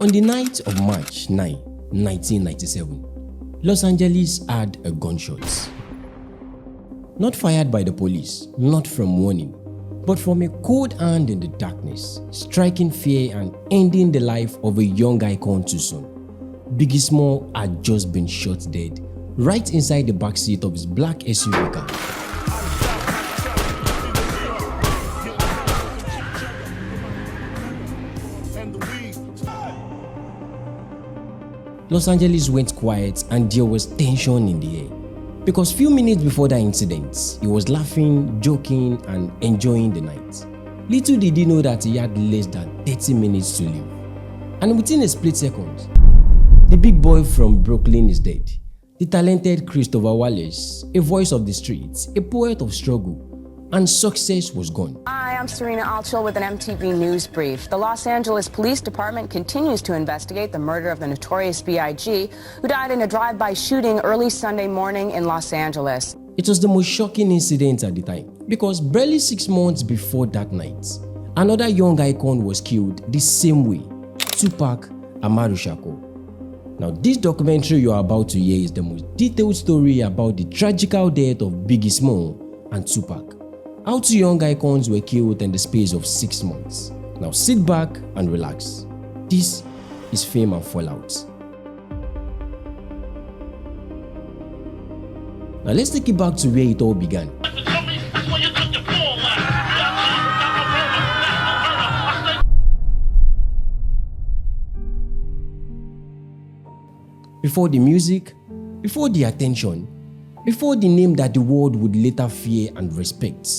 On the night of March 9, 1997, Los Angeles had a gunshot. Not fired by the police, not from warning, but from a cold hand in the darkness, striking fear and ending the life of a young icon too soon. Biggie Smalls had just been shot dead right inside the backseat of his black SUV car. Los Angeles went quiet and there was tension in the air. Because few minutes before that incident, he was laughing, joking and enjoying the night. Little did he know that he had less than 30 minutes to live. And within a split second, the big boy from Brooklyn is dead. The talented Christopher Wallace, a voice of the streets, a poet of struggle, and success was gone. Hi, I'm Serena Altschul with an MTV News Brief. The Los Angeles Police Department continues to investigate the murder of the Notorious B.I.G, who died in a drive-by shooting early Sunday morning in Los Angeles. It was the most shocking incident at the time because barely 6 months before that night, another young icon was killed the same way, Tupac Shakur. Now, this documentary you are about to hear is the most detailed story about the tragical death of Biggie Smalls and Tupac. How 2 young icons were killed in the space of 6 months. Now sit back and relax. This is Fame and Fallout. Now let's take it back to where it all began. Before the music, before the attention, before the name that the world would later fear and respect,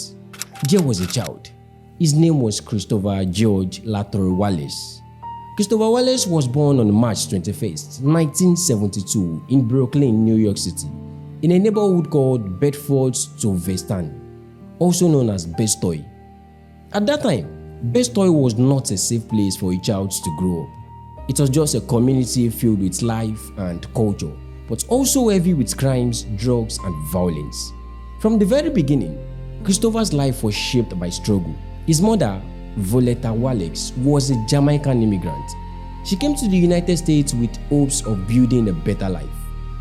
there was a child. His name was Christopher George Lathrop Wallace. Christopher Wallace was born on March 21st, 1972 in Brooklyn, New York City, in a neighborhood called Bedford-Stuyvesant, also known as Bed-Stuy. At that time, Bed-Stuy was not a safe place for a child to grow up. It was just a community filled with life and culture, but also heavy with crimes, drugs, and violence. From the very beginning, Christopher's life was shaped by struggle. His mother, Violetta Wallace, was a Jamaican immigrant. She came to the United States with hopes of building a better life.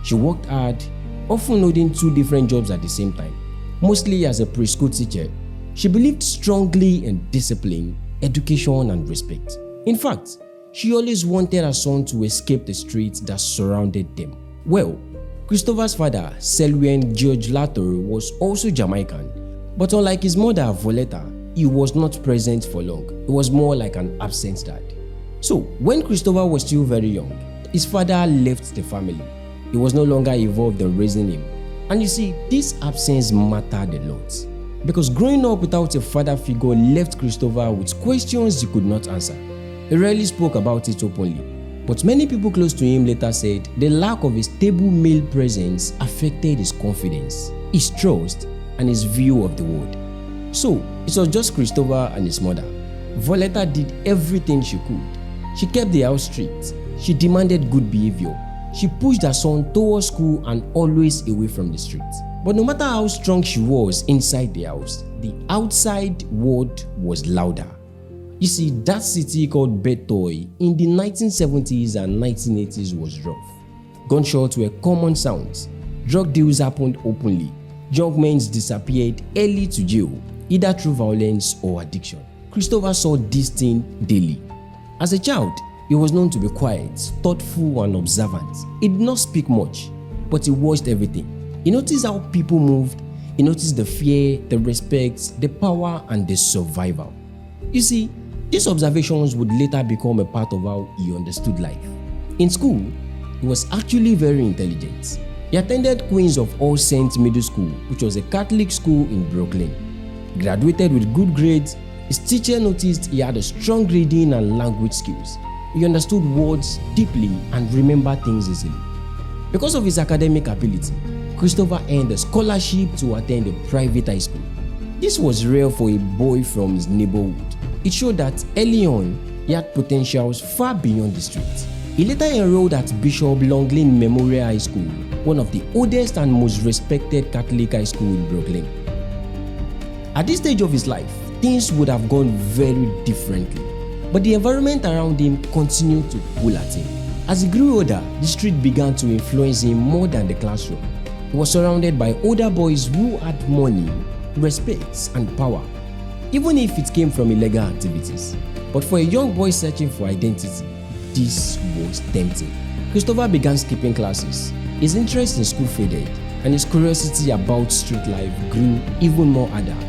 She worked hard, often holding 2 different jobs at the same time, mostly as a preschool teacher. She believed strongly in discipline, education, and respect. In fact, she always wanted her son to escape the streets that surrounded them. Well, Christopher's father, Selwyn George Lathrop, was also Jamaican, but unlike his mother, Violetta, he was not present for long. He was more like an absent dad. So, when Christopher was still very young, his father left the family. He was no longer involved in raising him. And you see, this absence mattered a lot, because growing up without a father figure left Christopher with questions he could not answer. He rarely spoke about it openly, but many people close to him later said the lack of a stable male presence affected his confidence, his trust, and his view of the world. So, it was just Christopher and his mother. Violetta did everything she could. She kept the house strict. She demanded good behavior. She pushed her son towards school and always away from the streets. But no matter how strong she was inside the house, the outside world was louder. You see, that city called Bed-Stuy in the 1970s and 1980s was rough. Gunshots were common sounds. Drug deals happened openly. Young men disappeared early to jail, either through violence or addiction. Christopher saw this thing daily. As a child, he was known to be quiet, thoughtful, and observant. He did not speak much, but he watched everything. He noticed how people moved. He noticed the fear, the respect, the power, and the survival. You see, these observations would later become a part of how he understood life. In school, he was actually very intelligent. He attended Queens of All Saints Middle School, which was a Catholic school in Brooklyn. He graduated with good grades. His teacher noticed he had a strong reading and language skills. He understood words deeply and remembered things easily. Because of his academic ability, Christopher earned a scholarship to attend a private high school. This was rare for a boy from his neighborhood. It showed that early on, he had potentials far beyond the streets. He later enrolled at Bishop Longlin Memorial High School, one of the oldest and most respected Catholic high school in Brooklyn. At this stage of his life, things would have gone very differently. But the environment around him continued to pull at him. As he grew older, the street began to influence him more than the classroom. He was surrounded by older boys who had money, respect, and power, even if it came from illegal activities. But for a young boy searching for identity, this was tempting. Christopher began skipping classes. His interest in school faded, and his curiosity about street life grew even more ardent.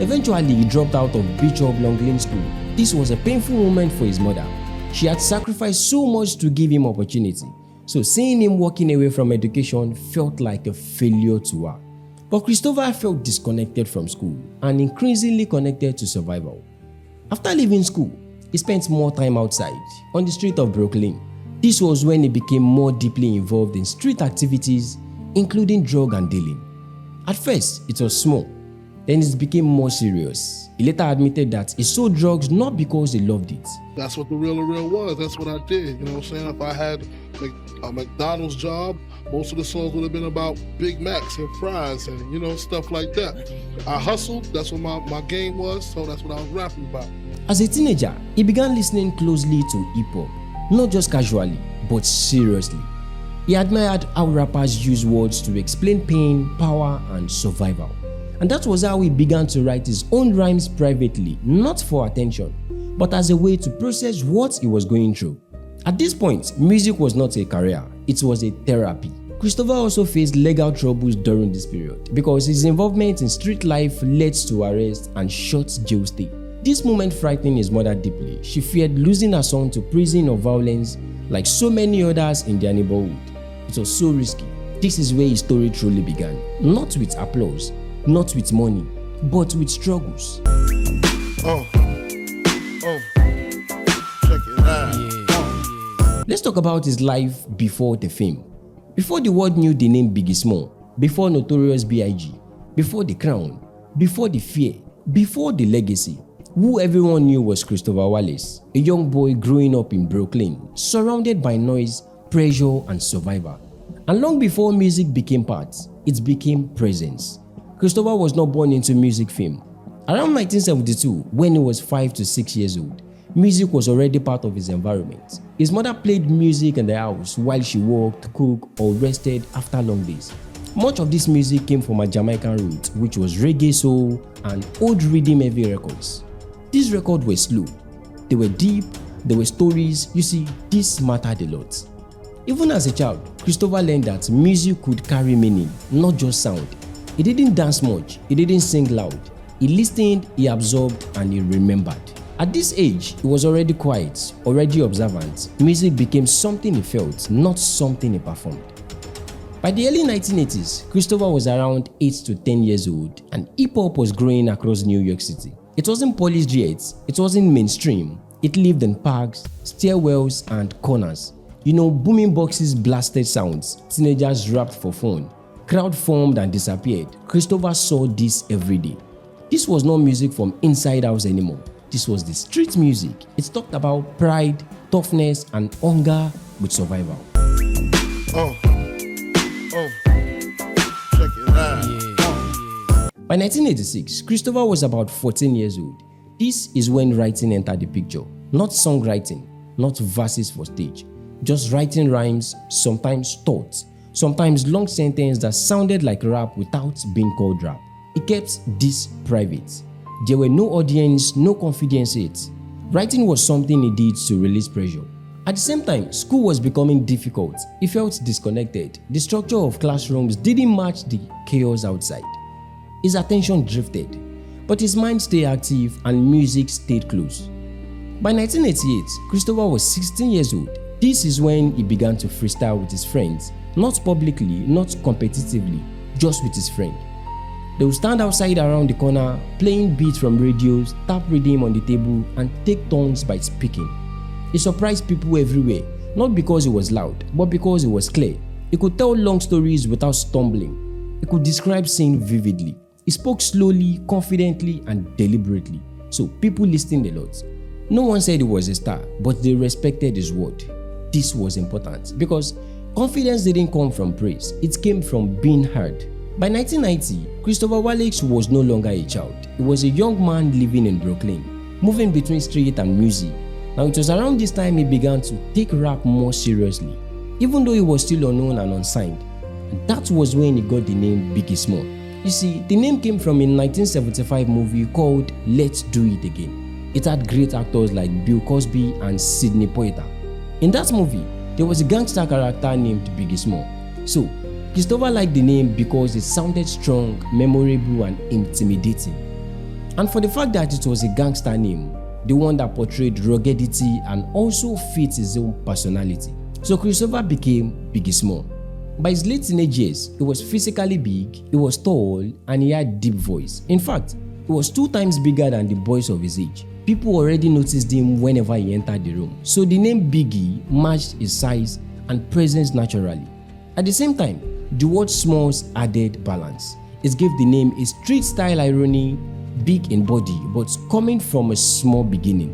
Eventually, he dropped out of Bishop Long Lane School. This was a painful moment for his mother. She had sacrificed so much to give him opportunity, so seeing him walking away from education felt like a failure to her. But Christopher felt disconnected from school and increasingly connected to survival. After leaving school, he spent more time outside, on the street of Brooklyn. This was when he became more deeply involved in street activities, including drug and dealing. At first, it was small, then it became more serious. He later admitted that he sold drugs not because he loved it. That's what the real was. That's what I did. You know what I'm saying? If I had a McDonald's job, most of the songs would have been about Big Macs and fries and, stuff like that. I hustled. That's what my game was. So that's what I was rapping about. As a teenager, he began listening closely to hip-hop, not just casually, but seriously. He admired how rappers use words to explain pain, power, and survival. And that was how he began to write his own rhymes privately, not for attention, but as a way to process what he was going through. At this point, music was not a career, it was a therapy. Christopher also faced legal troubles during this period because his involvement in street life led to arrest and short jail stay. This moment frightened his mother deeply. She feared losing her son to prison or violence like so many others in their neighborhood. It was so risky. This is where his story truly began. Not with applause, not with money, but with struggles. Check it out. Let's talk about his life before the fame. Before the world knew the name Biggie Smalls, before Notorious B.I.G, before the crown, before the fear, before the legacy, who everyone knew was Christopher Wallace, a young boy growing up in Brooklyn, surrounded by noise, pressure, and survival. And long before music became part, it became presence. Christopher was not born into music fame. Around 1972, when he was 5 to 6 years old, music was already part of his environment. His mother played music in the house while she worked, cooked, or rested after long days. Much of this music came from a Jamaican root, which was reggae soul and old rhythm-heavy records. These records were slow, they were deep, there were stories. You see, this mattered a lot. Even as a child, Christopher learned that music could carry meaning, not just sound. He didn't dance much, he didn't sing loud. He listened, he absorbed, and he remembered. At this age, he was already quiet, already observant. Music became something he felt, not something he performed. By the early 1980s, Christopher was around 8 to 10 years old and hip-hop was growing across New York City. It wasn't polished yet, it wasn't mainstream. It lived in parks, stairwells, and corners. Booming boxes blasted sounds, teenagers rapped for fun, crowd formed and disappeared. Christopher saw this every day. This was not music from inside house anymore. This was the street music. It talked about pride, toughness, and hunger with survival. Check it out. By 1986, Christopher was about 14 years old. This is when writing entered the picture. Not songwriting, not verses for stage. Just writing rhymes, sometimes thoughts, sometimes long sentences that sounded like rap without being called rap. He kept this private. There were no audience, no confidence in it. Writing was something he did to release pressure. At the same time, school was becoming difficult. He felt disconnected. The structure of classrooms didn't match the chaos outside. His attention drifted, but his mind stayed active and music stayed close. By 1988, Christopher was 16 years old. This is when he began to freestyle with his friends, not publicly, not competitively, just with his friend. They would stand outside around the corner, playing beats from radios, tap rhythm on the table, and take turns by speaking. He surprised people everywhere, not because he was loud, but because he was clear. He could tell long stories without stumbling. He could describe scenes vividly. He spoke slowly, confidently, and deliberately, so people listened a lot. No one said he was a star, but they respected his word. This was important because confidence didn't come from praise, it came from being heard. By 1990, Christopher Wallace was no longer a child. He was a young man living in Brooklyn, moving between street and music. Now it was around this time he began to take rap more seriously, even though he was still unknown and unsigned. And that was when he got the name Biggie Smalls. You see, the name came from a 1975 movie called Let's Do It Again. It had great actors like Bill Cosby and Sidney Poitier. In that movie, there was a gangster character named Biggie Smalls. So, Christopher liked the name because it sounded strong, memorable, and intimidating. And for the fact that it was a gangster name, the one that portrayed ruggedity and also fits his own personality. So Christopher became Biggie Smalls. By his late teenage years, he was physically big, he was tall, and he had deep voice. In fact, he was 2 times bigger than the boys of his age. People already noticed him whenever he entered the room. So the name Biggie matched his size and presence naturally. At the same time, the word Smalls added balance. It gave the name a street-style irony, big in body, but coming from a small beginning.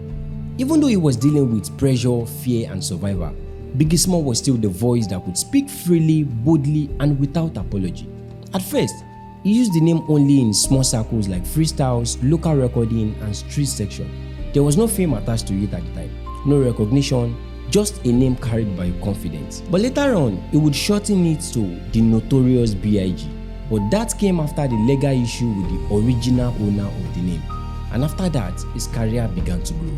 Even though he was dealing with pressure, fear, and survival, Biggie Smalls was still the voice that could speak freely, boldly, and without apology. At first, he used the name only in small circles like freestyles, local recording, and street section. There was no fame attached to it at the time, no recognition, just a name carried by confidence. But later on, he would shorten it to the Notorious B.I.G. But that came after the legal issue with the original owner of the name. And after that, his career began to grow.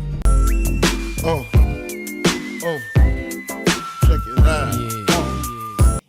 Check it out.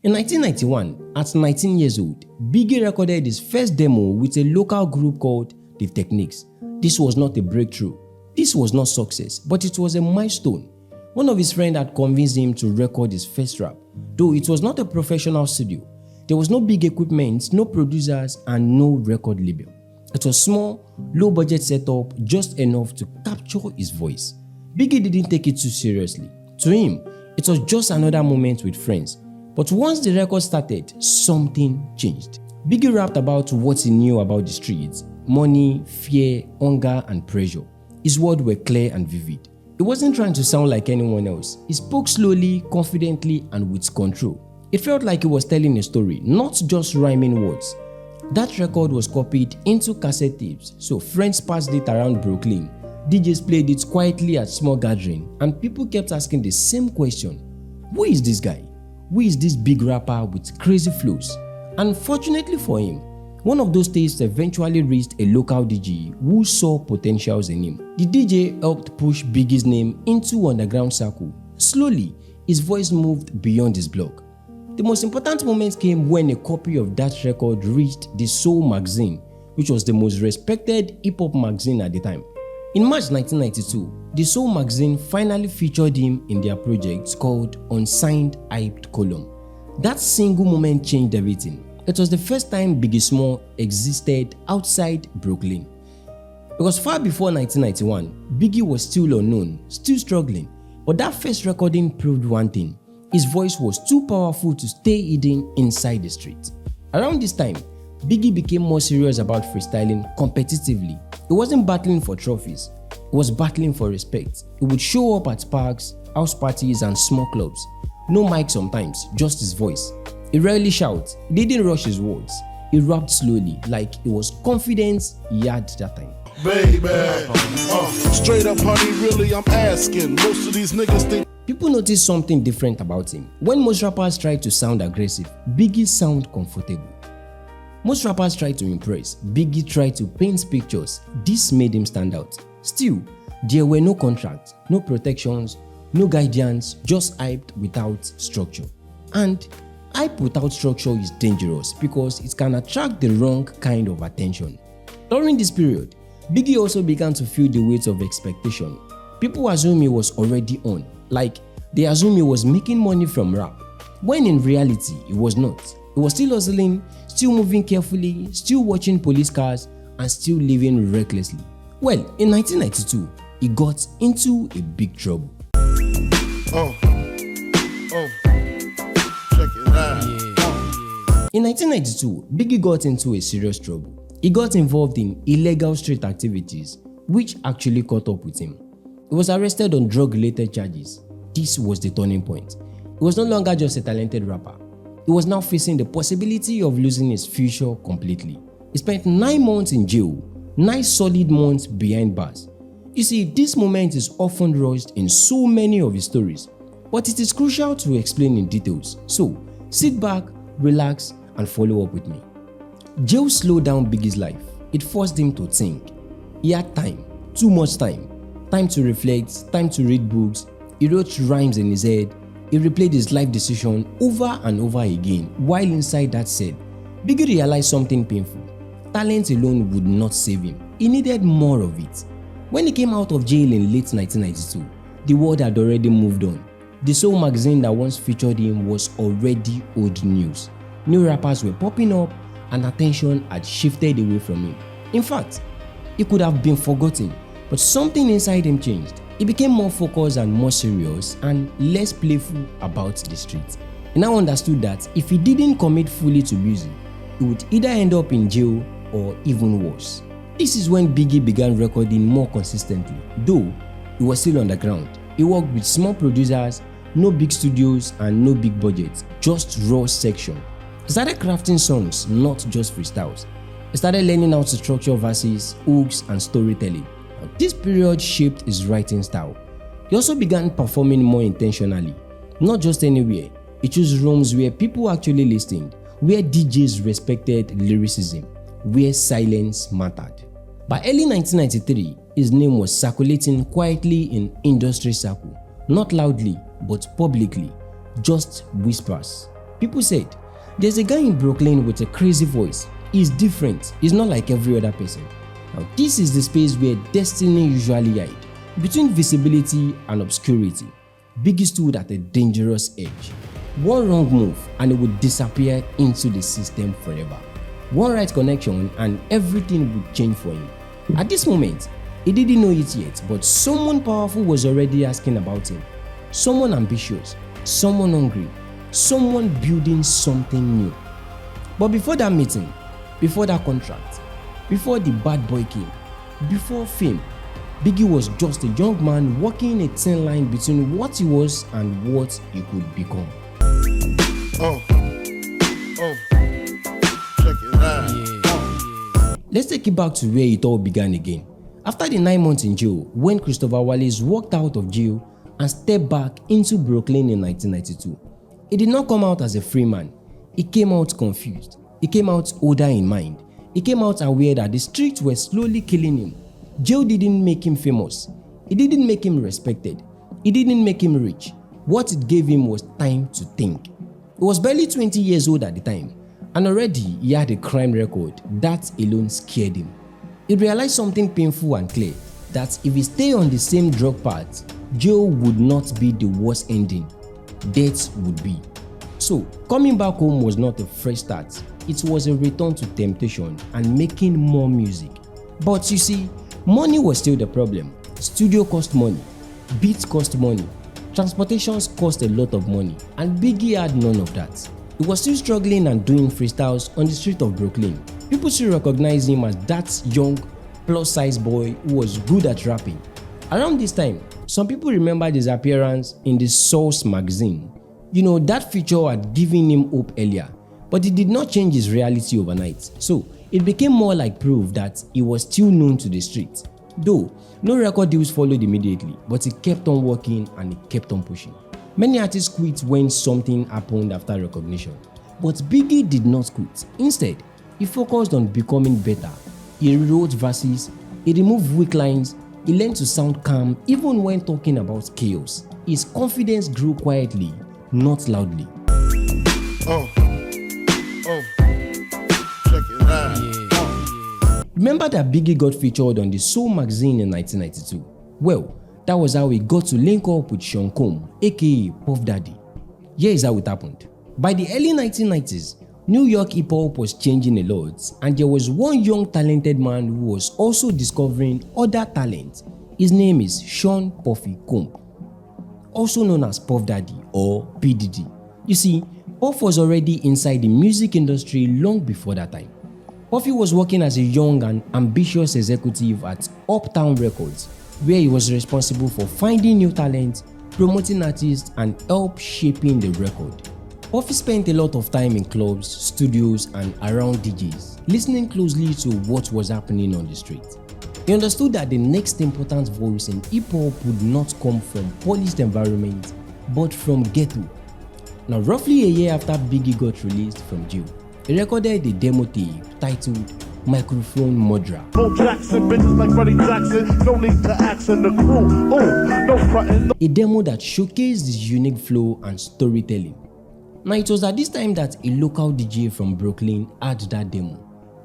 In 1991, at 19 years old, Biggie recorded his first demo with a local group called The Techniques. This was not a breakthrough. This was not success, but it was a milestone. One of his friends had convinced him to record his first rap, though it was not a professional studio. There was no big equipment, no producers, and no record label. It was small, low-budget setup, just enough to capture his voice. Biggie didn't take it too seriously. To him, it was just another moment with friends. But once the record started, something changed. Biggie rapped about what he knew about the streets: money, fear, hunger, and pressure. His words were clear and vivid. He wasn't trying to sound like anyone else. He spoke slowly, confidently, and with control. It felt like he was telling a story, not just rhyming words. That record was copied into cassette tapes, so friends passed it around Brooklyn. DJs played it quietly at small gatherings, and people kept asking the same question: who is this guy? Who is this big rapper with crazy flows? Unfortunately for him, one of those tapes eventually reached a local DJ who saw potentials in him. The DJ helped push Biggie's name into underground circle. Slowly, his voice moved beyond his block. The most important moment came when a copy of that record reached the Soul magazine, which was the most respected hip-hop magazine at the time. In March 1992, the Soul magazine finally featured him in their project called Unsigned Hyped Column. That single moment changed everything. It was the first time Biggie Smalls existed outside Brooklyn. Because far before 1991, Biggie was still unknown, still struggling. But that first recording proved one thing: his voice was too powerful to stay hidden inside the street. Around this time, Biggie became more serious about freestyling competitively. He wasn't battling for trophies, he was battling for respect. He would show up at parks, house parties, and small clubs. No mic sometimes, just his voice. He rarely shouted, he didn't rush his words. He rapped slowly, like it was confidence he had that time. Baby, straight up, honey, really, I'm asking. Most of these niggas think. People noticed something different about him. When most rappers tried to sound aggressive, Biggie sounded comfortable. Most rappers tried to impress, Biggie tried to paint pictures. This made him stand out. Still, there were no contracts, no protections, no guidance, just hype without structure. And hype without structure is dangerous because it can attract the wrong kind of attention. During this period, Biggie also began to feel the weight of expectation. People assumed he was already on, like they assumed he was making money from rap, when in reality he was not. He was still hustling, still moving carefully, still watching police cars, and still living recklessly. Well, in 1992, he got into a big trouble. Check it out. In 1992, Biggie got into a serious trouble. He got involved in illegal street activities, which actually caught up with him. He was arrested on drug-related charges. This was the turning point. He was no longer just a talented rapper. He was now facing the possibility of losing his future completely. He spent 9 months in jail, 9 solid months behind bars. You see, this moment is often rushed in so many of his stories, but it is crucial to explain in details. So, sit back, relax, and follow up with me. Jail slowed down Biggie's life. It forced him to think. He had time, too much time. Time to reflect, time to read books. He wrote rhymes in his head. He replayed his life decision over and over again. While inside that cell, Biggie realized something painful. Talent alone would not save him. He needed more of it. When he came out of jail in late 1992, the world had already moved on. The Soul magazine that once featured him was already old news. New rappers were popping up and attention had shifted away from him. In fact, he could have been forgotten, but something inside him changed. He became more focused and more serious and less playful about the street. He now understood that if he didn't commit fully to music, he would either end up in jail or even worse. This is when Biggie began recording more consistently, though he was still underground. He worked with small producers, no big studios and no big budgets, just raw section. He started crafting songs, not just freestyles. He started learning how to structure verses, hooks and storytelling. Now, this period shaped his writing style. He also began performing more intentionally, not just anywhere. He chose rooms where people actually listened, where DJs respected lyricism, where silence mattered. By early 1993, his name was circulating quietly in industry circle, not loudly but publicly, just whispers. People said, "There's a guy in Brooklyn with a crazy voice. He's different. He's not like every other person." Now, this is the space where destiny usually hides. Between visibility and obscurity, Biggie stood at a dangerous edge. One wrong move and it would disappear into the system forever. One right connection and everything would change for him. At this moment, he didn't know it yet, but someone powerful was already asking about him. Someone ambitious, someone hungry, someone building something new. But before that meeting, before that contract, before the bad boy came, before fame, Biggie was just a young man walking a thin line between what he was and what he could become. Check it out. Let's take it back to where it all began again. After the 9 months in jail, when Christopher Wallace walked out of jail and stepped back into Brooklyn in 1992, he did not come out as a free man. He came out confused. He came out older in mind. He came out aware that the streets were slowly killing him. Jail didn't make him famous. It didn't make him respected. It didn't make him rich. What it gave him was time to think. He was barely 20 years old at the time, and already he had a crime record. That alone scared him. He realized something painful and clear, that if he stayed on the same drug path, jail would not be the worst ending. Death would be. So, coming back home was not a fresh start. It was a return to temptation and making more music. But you see, money was still the problem. Studio cost money, beats cost money, transportations cost a lot of money, and Biggie had none of that. He was still struggling and doing freestyles on the street of Brooklyn. People still recognize him as that young, plus-size boy who was good at rapping. Around this time, some people remembered his appearance in the Soul magazine. You know, that feature had given him hope earlier, but it did not change his reality overnight. So, it became more like proof that he was still known to the street. Though, no record deals followed immediately, but he kept on working and he kept on pushing. Many artists quit when something happened after recognition, but Biggie did not quit. Instead, he focused on becoming better. He rewrote verses, he removed weak lines, he learned to sound calm even when talking about chaos. His confidence grew quietly, not loudly. Check it out. Remember that Biggie got featured on the Soul magazine in 1992? Well, that was how he got to link up with Sean Combs, aka Puff Daddy. Here is how it happened. By the early 1990s, New York hip-hop was changing a lot, and there was one young talented man who was also discovering other talent. His name is Sean Puffy Combs, also known as Puff Daddy or P. Diddy. You see, Puff was already inside the music industry long before that time. Puffy was working as a young and ambitious executive at Uptown Records, where he was responsible for finding new talent, promoting artists, and help shaping the record. Puffy spent a lot of time in clubs, studios, and around DJs, listening closely to what was happening on the street. He understood that the next important voice in hip-hop would not come from polished environment but from ghetto. Now, roughly a year after Biggie got released from jail, he recorded a demo tape titled Microphone Murderer. Jackson, bitches like Freddie Jackson, no need to ask in the crew. No frontin'. A demo that showcased his unique flow and storytelling. Now, it was at this time that a local DJ from Brooklyn had that demo.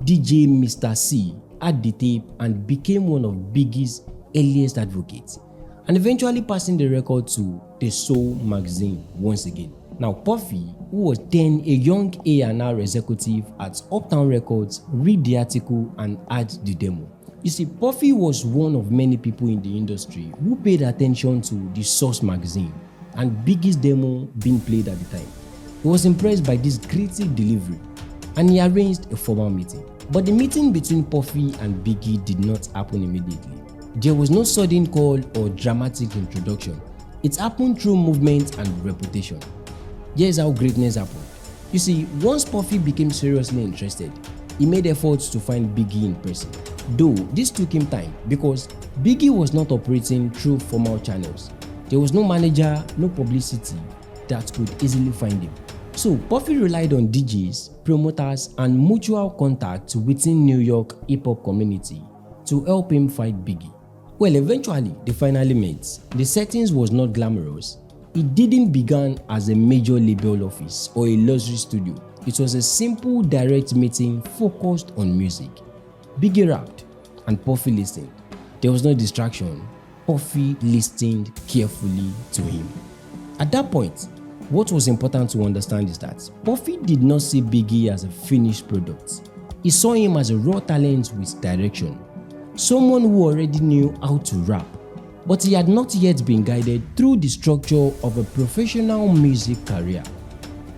DJ Mr. C had the tape and became one of Biggie's earliest advocates, and eventually passing the record to The Soul magazine once again. Now, Puffy, who was then a young A&R executive at Uptown Records, read the article and had the demo. You see, Puffy was one of many people in the industry who paid attention to the Source magazine and Biggie's demo being played at the time. He was impressed by this creative delivery and he arranged a formal meeting. But the meeting between Puffy and Biggie did not happen immediately. There was no sudden call or dramatic introduction. It happened through movement and reputation. Here's how greatness happened. You see, once Puffy became seriously interested, he made efforts to find Biggie in person. Though this took him time because Biggie was not operating through formal channels. There was no manager, no publicity that could easily find him. So Puffy relied on DJs, promoters, and mutual contacts within New York hip-hop community to help him fight Biggie. Well, eventually they finally met. The settings was not glamorous. It didn't begin as a major label office or a luxury studio. It was a simple, direct meeting focused on music. Biggie rapped and Puffy listened. There was no distraction. Puffy listened carefully to him. At that point, what was important to understand is that Puffy did not see Biggie as a finished product. He saw him as a raw talent with direction. Someone who already knew how to rap, but he had not yet been guided through the structure of a professional music career.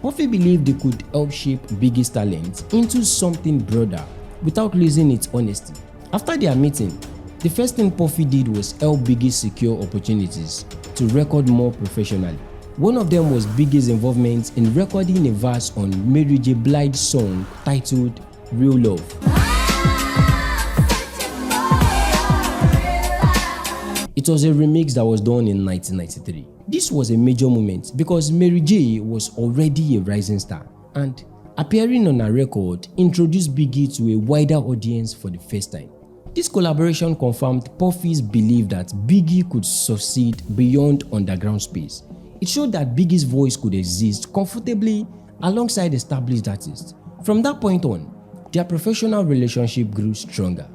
Puffy believed he could help shape Biggie's talent into something broader without losing its honesty. After their meeting, the first thing Puffy did was help Biggie secure opportunities to record more professionally. One of them was Biggie's involvement in recording a verse on Mary J. Blige's song titled Real Love. It was a remix that was done in 1993. This was a major moment because Mary J was already a rising star, and appearing on a record introduced Biggie to a wider audience for the first time. This collaboration confirmed Puffy's belief that Biggie could succeed beyond underground space. It showed that Biggie's voice could exist comfortably alongside established artists. From that point on, their professional relationship grew stronger.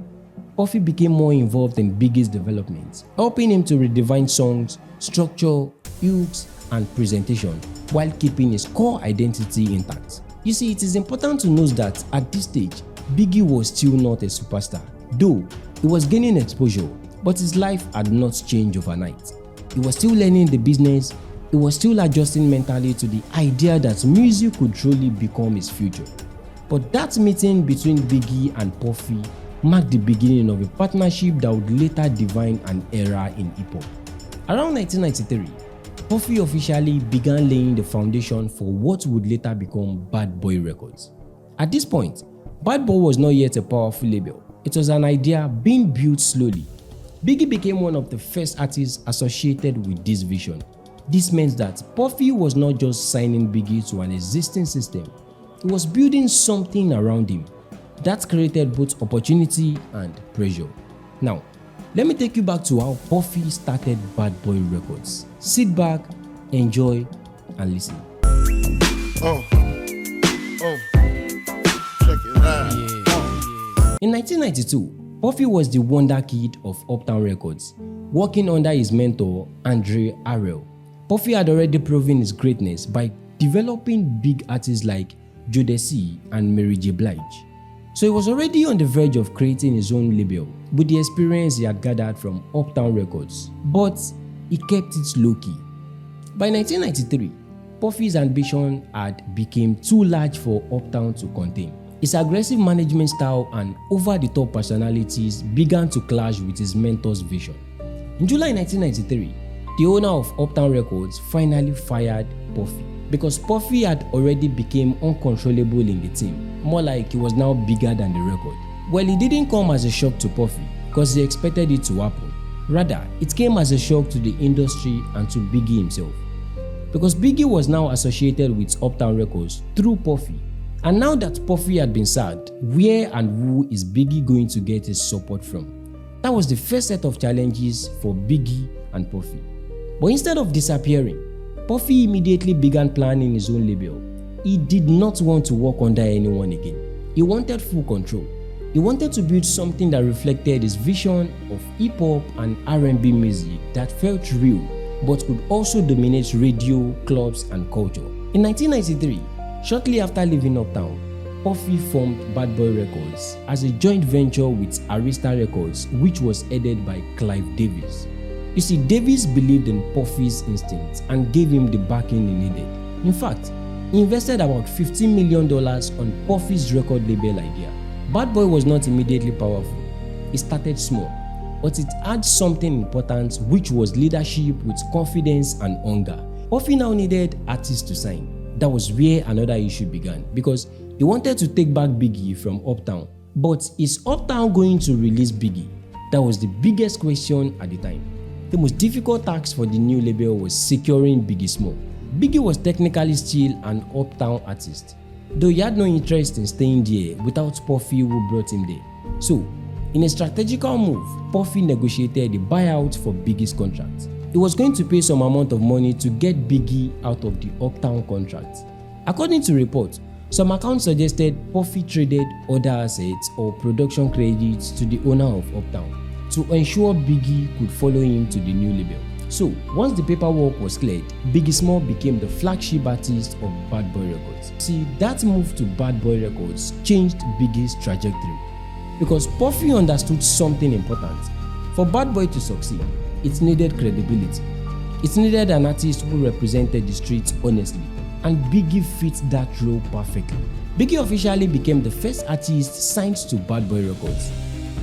Puffy became more involved in Biggie's development, helping him to redefine songs, structure, hooks, and presentation while keeping his core identity intact. You see, it is important to note that at this stage, Biggie was still not a superstar. Though he was gaining exposure, but his life had not changed overnight. He was still learning the business. He was still adjusting mentally to the idea that music could truly become his future. But that meeting between Biggie and Puffy marked the beginning of a partnership that would later define an era in hip-hop. Around 1993, Puffy officially began laying the foundation for what would later become Bad Boy Records. At this point, Bad Boy was not yet a powerful label. It was an idea being built slowly. Biggie became one of the first artists associated with this vision. This meant that Puffy was not just signing Biggie to an existing system, he was building something around him. That created both opportunity and pressure. Now, let me take you back to how Puffy started Bad Boy Records. Sit back, enjoy, and listen. Check it out. In 1992, Puffy was the wonder kid of Uptown Records, working under his mentor, Andre Harrell. Puffy had already proven his greatness by developing big artists like Jodeci and Mary J. Blige. So he was already on the verge of creating his own label with the experience he had gathered from Uptown Records, but he kept it low-key. By 1993, Puffy's ambition had become too large for Uptown to contain. His aggressive management style and over-the-top personalities began to clash with his mentor's vision. In July 1993, the owner of Uptown Records finally fired Puffy because Puffy had already become uncontrollable in the team, more like he was now bigger than the record. Well, it didn't come as a shock to Puffy. because he expected it to happen. Rather, it came as a shock to the industry and to Biggie himself. Because Biggie was now associated with Uptown Records through Puffy. And now that Puffy had been sacked, where and who is Biggie going to get his support from? That was the first set of challenges for Biggie and Puffy. But instead of disappearing, Puffy immediately began planning his own label. He did not want to work under anyone again. He wanted full control. He wanted to build something that reflected his vision of hip-hop and R&B music that felt real but could also dominate radio, clubs and culture. In 1993, shortly after leaving Uptown, Puffy formed Bad Boy Records as a joint venture with Arista Records, which was headed by Clive Davis. You see, Davis believed in Puffy's instincts and gave him the backing he needed. In fact, he invested about $15 million on Puffy's record label idea. Bad Boy was not immediately powerful. It started small, but it had something important, which was leadership with confidence and hunger. Puffy now needed artists to sign. That was where another issue began, because he wanted to take back Biggie from Uptown. But is Uptown going to release Biggie? That was the biggest question at the time. The most difficult task for the new label was securing Biggie Smalls. Biggie was technically still an Uptown artist, though he had no interest in staying there without Puffy who brought him there. So, in a strategical move, Puffy negotiated a buyout for Biggie's contract. He was going to pay some amount of money to get Biggie out of the Uptown contract. According to reports, some accounts suggested Puffy traded other assets or production credits to the owner of Uptown to ensure Biggie could follow him to the new label. So, once the paperwork was cleared, Biggie Smalls became the flagship artist of Bad Boy Records. See, that move to Bad Boy Records changed Biggie's trajectory, because Puffy understood something important. For Bad Boy to succeed, it needed credibility. It needed an artist who represented the streets honestly, and Biggie fit that role perfectly. Biggie officially became the first artist signed to Bad Boy Records.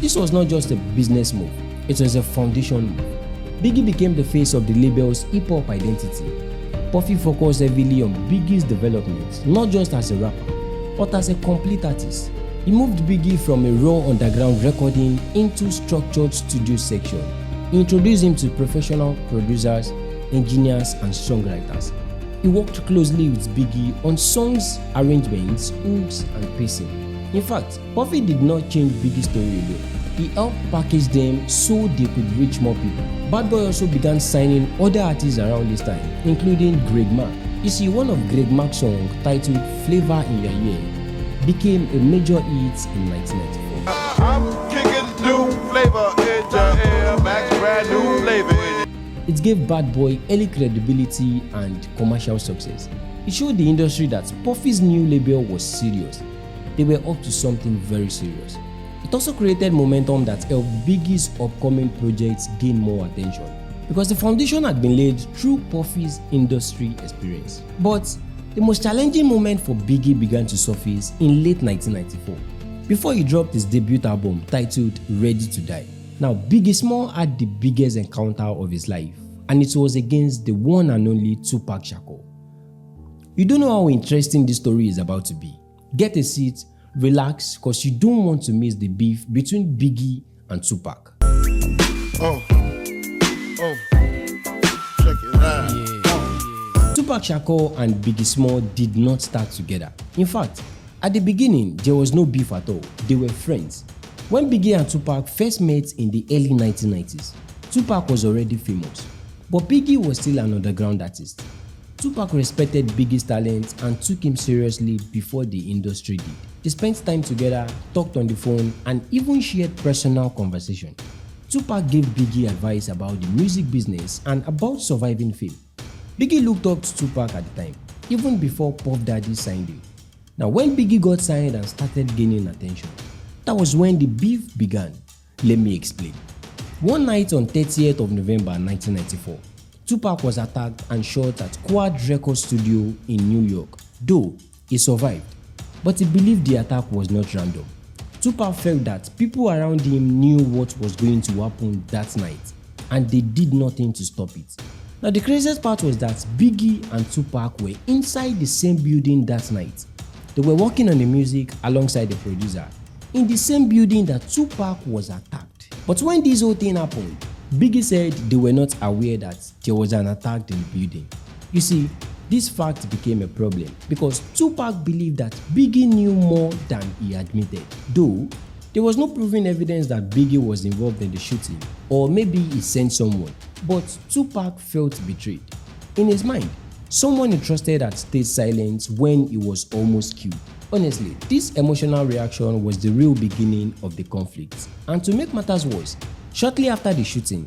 This was not just a business move, it was a foundation move. Biggie became the face of the label's hip-hop identity. Puffy focused heavily on Biggie's development, not just as a rapper, but as a complete artist. He moved Biggie from a raw underground recording into structured studio section. He introduced him to professional producers, engineers, and songwriters. He worked closely with Biggie on songs, arrangements, hooks, and pacing. In fact, Puffy did not change Biggie's story alone. He helped package them so they could reach more people. Bad Boy also began signing other artists around this time, including Greg Mack. You see, one of Greg Mack's songs, titled Flavor in Your Ear, became a major hit in 1994. I'm kicking new flavor in your ear, Max, brand new flavor. It gave Bad Boy early credibility and commercial success. It showed the industry that Puffy's new label was serious. They were up to something very serious. It also created momentum that helped Biggie's upcoming projects gain more attention, because the foundation had been laid through Puffy's industry experience. But the most challenging moment for Biggie began to surface in late 1994, before he dropped his debut album titled Ready to Die. Now, Biggie Smalls had the biggest encounter of his life, and it was against the one and only Tupac Shakur. You don't know how interesting this story is about to be. Get a seat, relax, cause you don't want to miss the beef between Biggie and Tupac. Check it out. Tupac Shakur and Biggie Smalls did not start together. In fact, at the beginning, there was no beef at all. They were friends. When Biggie and Tupac first met in the early 1990s, Tupac was already famous, but Biggie was still an underground artist. Tupac respected Biggie's talent and took him seriously before the industry did. They spent time together, talked on the phone, and even shared personal conversation. Tupac gave Biggie advice about the music business and about surviving fame. Biggie looked up to Tupac at the time, even before Puff Daddy signed him. Now, when Biggie got signed and started gaining attention, that was when the beef began. Let me explain. One night on 30th of November 1994, Tupac was attacked and shot at Quad Record Studio in New York, though he survived. But he believed the attack was not random. Tupac felt that people around him knew what was going to happen that night, and they did nothing to stop it. Now, the craziest part was that Biggie and Tupac were inside the same building that night. They were working on the music alongside the producer, in the same building that Tupac was attacked. But when this whole thing happened, Biggie said they were not aware that there was an attack in the building. You see, this fact became a problem because Tupac believed that Biggie knew more than he admitted. Though, there was no proven evidence that Biggie was involved in the shooting, or maybe he sent someone, but Tupac felt betrayed. In his mind, someone he trusted had stayed silent when he was almost killed. Honestly, this emotional reaction was the real beginning of the conflict. And to make matters worse, shortly after the shooting,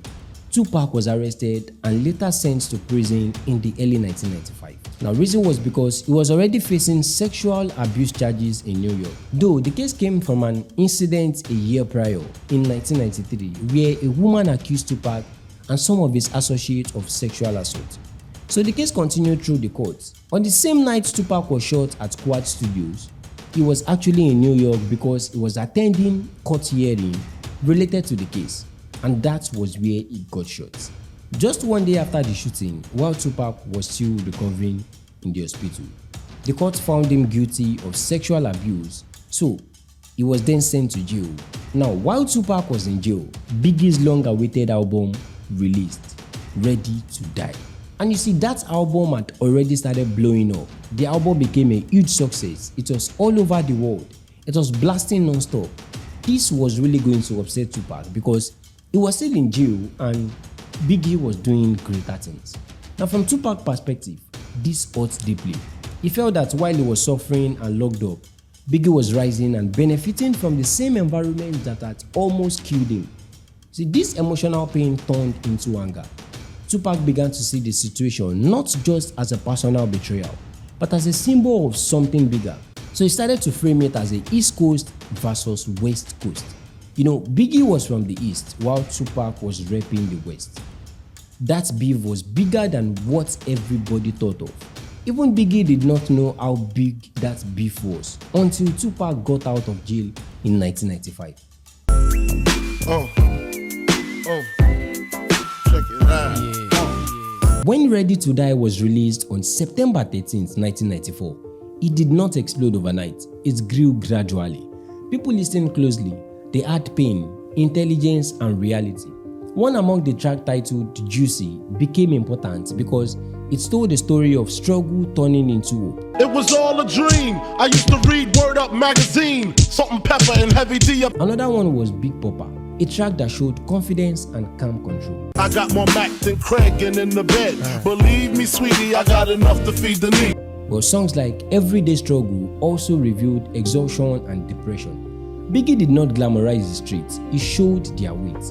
Tupac was arrested and later sent to prison in the early 1995. Now, reason was because he was already facing sexual abuse charges in New York. Though the case came from an incident a year prior in 1993 where a woman accused Tupac and some of his associates of sexual assault. So the case continued through the courts. On the same night Tupac was shot at Quad Studios, he was actually in New York because he was attending court hearing related to the case. And that was where he got shot. Just one day after the shooting, while Tupac was still recovering in the hospital, the court found him guilty of sexual abuse, so he was then sent to jail. Now, while Tupac was in jail, Biggie's long-awaited album released, Ready to Die. And you see, that album had already started blowing up. The album became a huge success. It was all over the world. It was blasting non-stop. This was really going to upset Tupac because he was still in jail and Biggie was doing greater things. Now, from Tupac's perspective, this hurt deeply. He felt that while he was suffering and locked up, Biggie was rising and benefiting from the same environment that had almost killed him. See, this emotional pain turned into anger. Tupac began to see the situation not just as a personal betrayal, but as a symbol of something bigger. So he started to frame it as a East Coast versus West Coast. You know, Biggie was from the East while Tupac was repping the West. That beef was bigger than what everybody thought of. Even Biggie did not know how big that beef was until Tupac got out of jail in 1995. Check it out. When Ready to Die was released on September 13, 1994, it did not explode overnight, it grew gradually. People listened closely. They had pain, intelligence, and reality. One among the track titled Juicy became important because it told the story of struggle turning into hope. It was all a dream. I used to read Word Up magazine, Salt and Pepper and Heavy D. Another one was Big Poppa, a track that showed confidence and calm control. I got more Mac than Craig and in the bed. Believe me, sweetie, I got enough to feed the need. Well, songs like Everyday Struggle also revealed exhaustion and depression. Biggie did not glamorize the streets, he showed their weight.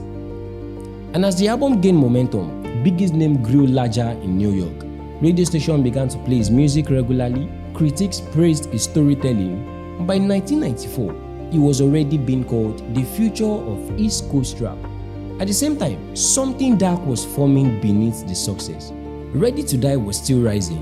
And as the album gained momentum, Biggie's name grew larger in New York. Radio stations began to play his music regularly, critics praised his storytelling, and by 1994, he was already being called the future of East Coast rap. At the same time, something dark was forming beneath the success. Ready to Die was still rising.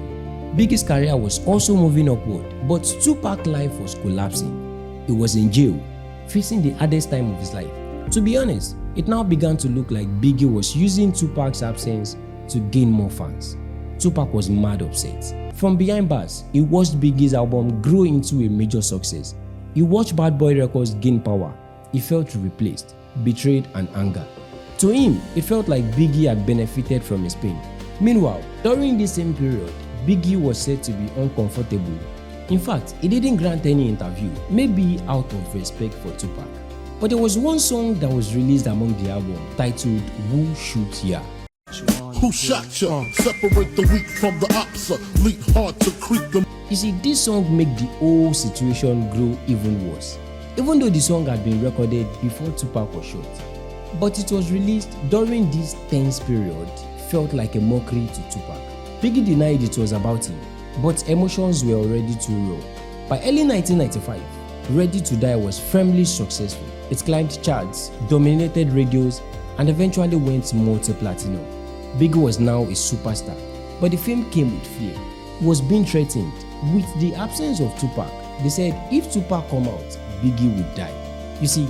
Biggie's career was also moving upward, but Tupac's life was collapsing. He was in jail, facing the hardest time of his life. To be honest, it now began to look like Biggie was using Tupac's absence to gain more fans. Tupac was mad upset. From behind bars, he watched Biggie's album grow into a major success. He watched Bad Boy Records gain power. He felt replaced, betrayed, and angered. To him, it felt like Biggie had benefited from his pain. Meanwhile, during this same period, Biggie was said to be uncomfortable. In fact, he didn't grant any interview, maybe out of respect for Tupac. But there was one song that was released among the album titled Who Shoot Ya? Who shot ya? Separate the weak from the ops. Leap hard to creep them. You see, this song made the whole situation grow even worse. Even though the song had been recorded before Tupac was shot, but it was released during this tense period, felt like a mockery to Tupac. Biggie denied it was about him, but emotions were already too raw. By early 1995, Ready to Die was firmly successful. It climbed charts, dominated radios, and eventually went multi-platinum. Biggie was now a superstar, but the fame came with fear. He was being threatened. With the absence of Tupac, they said if Tupac come out, Biggie would die. You see,